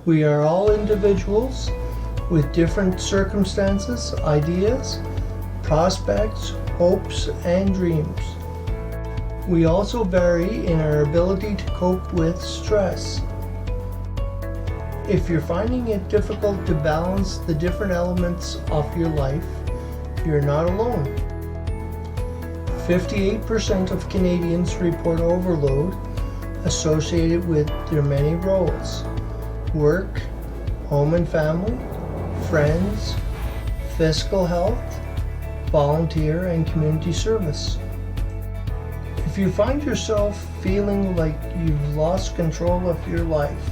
We are all individuals with different circumstances, ideas, prospects, hopes, and dreams. We also vary in our ability to cope with stress. If you're finding it difficult to balance the different elements of your life, you're not alone. 58% of Canadians report overload associated with their many roles: work, home and family, friends, physical health, volunteer, and community service. If you find yourself feeling like you've lost control of your life,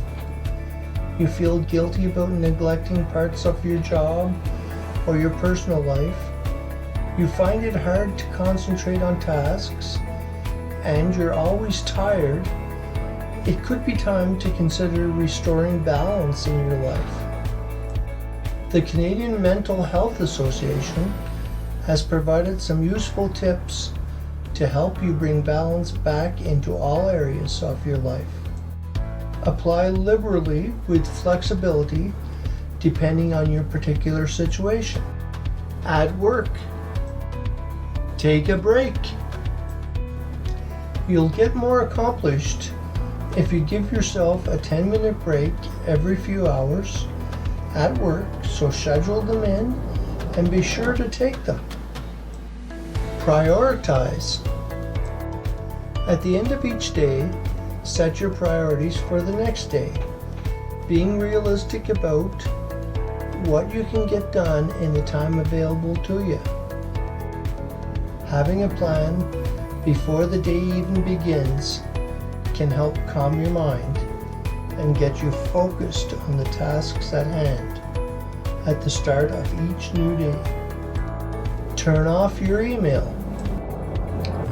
you feel guilty about neglecting parts of your job or your personal life, you find it hard to concentrate on tasks, and you're always tired, it could be time to consider restoring balance in your life. The Canadian Mental Health Association has provided some useful tips to help you bring balance back into all areas of your life. Apply liberally with flexibility depending on your particular situation. At work, take a break. You'll get more accomplished if you give yourself a 10-minute break every few hours at work, so schedule them in and be sure to take them. Prioritize. At the end of each day, set your priorities for the next day, being realistic about what you can get done in the time available to you. Having a plan before the day even begins can help calm your mind and get you focused on the tasks at hand at the start of each new day. Turn off your email.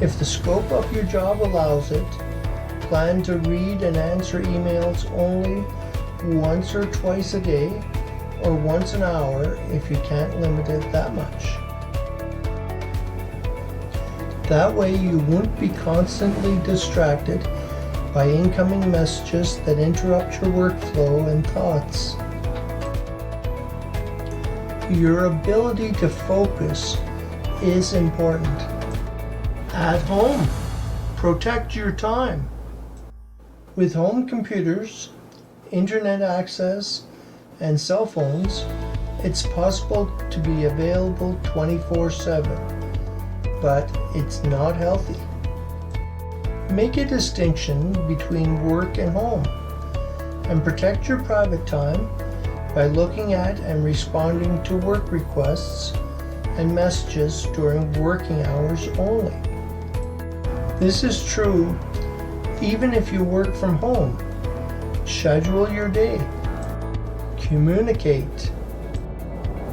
If the scope of your job allows it, plan to read and answer emails only once or twice a day, or once an hour if you can't limit it that much. That way you won't be constantly distracted by incoming messages that interrupt your workflow and thoughts. Your ability to focus is important. At home, protect your time. With home computers, internet access, and cell phones, it's possible to be available 24/7, but it's not healthy. Make a distinction between work and home, and protect your private time by looking at and responding to work requests and messages during working hours only. This is true even if you work from home. Schedule your day. Communicate.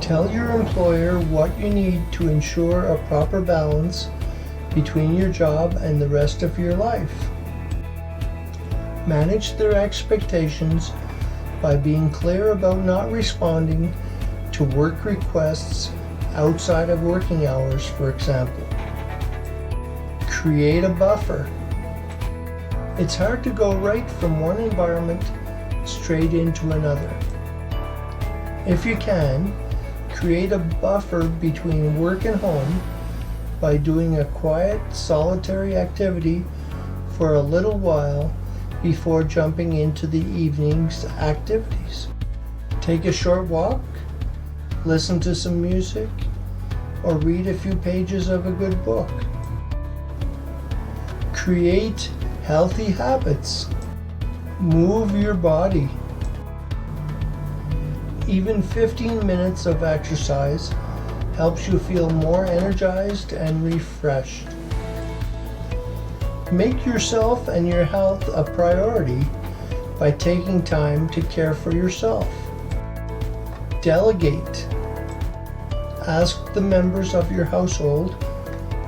Tell your employer what you need to ensure a proper balance between your job and the rest of your life. Manage their expectations by being clear about not responding to work requests outside of working hours, for example. Create a buffer. It's hard to go right from one environment straight into another. If you can, create a buffer between work and home by doing a quiet, solitary activity for a little while before jumping into the evening's activities. Take a short walk, listen to some music, or read a few pages of a good book. Create healthy habits. Move your body. Even 15 minutes of exercise helps you feel more energized and refreshed. Make yourself and your health a priority by taking time to care for yourself. Delegate. Ask the members of your household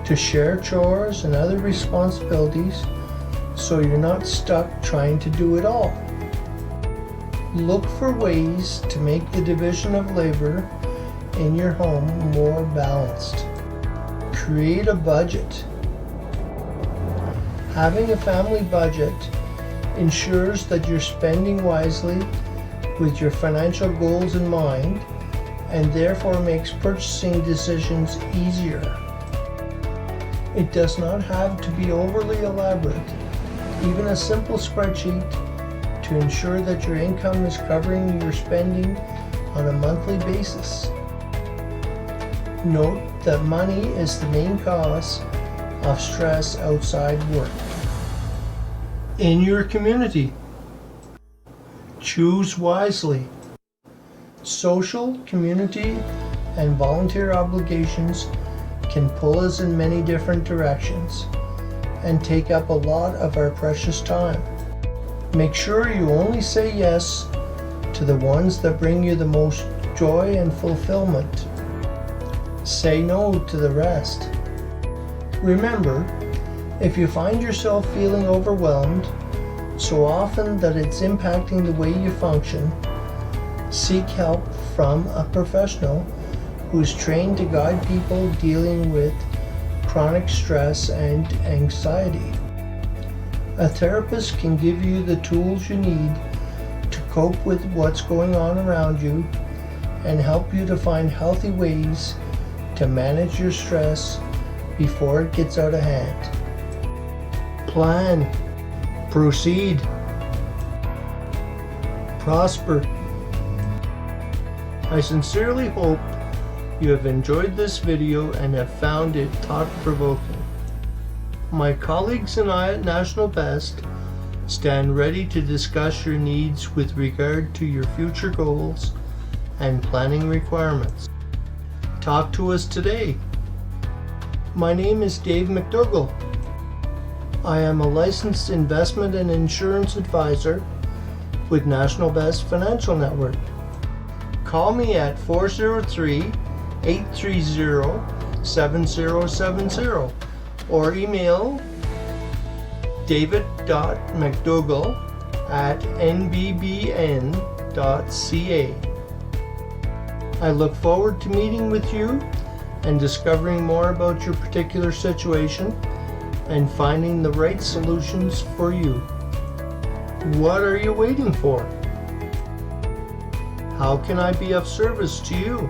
to share chores and other responsibilities so you're not stuck trying to do it all. Look for ways to make the division of labor in your home more balanced. Create a budget. Having a family budget ensures that you're spending wisely with your financial goals in mind and therefore makes purchasing decisions easier. It does not have to be overly elaborate. Even a simple spreadsheet to ensure that your income is covering your spending on a monthly basis. Note that money is the main cause of stress outside work. In your community, choose wisely. Social, community, and volunteer obligations can pull us in many different directions and take up a lot of our precious time. Make sure you only say yes to the ones that bring you the most joy and fulfillment. Say no to the rest. Remember, if you find yourself feeling overwhelmed so often that it's impacting the way you function, seek help from a professional who is trained to guide people dealing with chronic stress and anxiety. A therapist can give you the tools you need to cope with what's going on around you and help you to find healthy ways to manage your stress before it gets out of hand. Plan, proceed, prosper. I sincerely hope you have enjoyed this video and have found it thought-provoking. My colleagues and I at National Best stand ready to discuss your needs with regard to your future goals and planning requirements. Talk to us today. My name is Dave McDougall. I am a licensed investment and insurance advisor with National Best Financial Network. Call me at 403-830-7070 or email david.mcdougall@nbbn.ca. I look forward to meeting with you and discovering more about your particular situation and finding the right solutions for you. What are you waiting for? How can I be of service to you?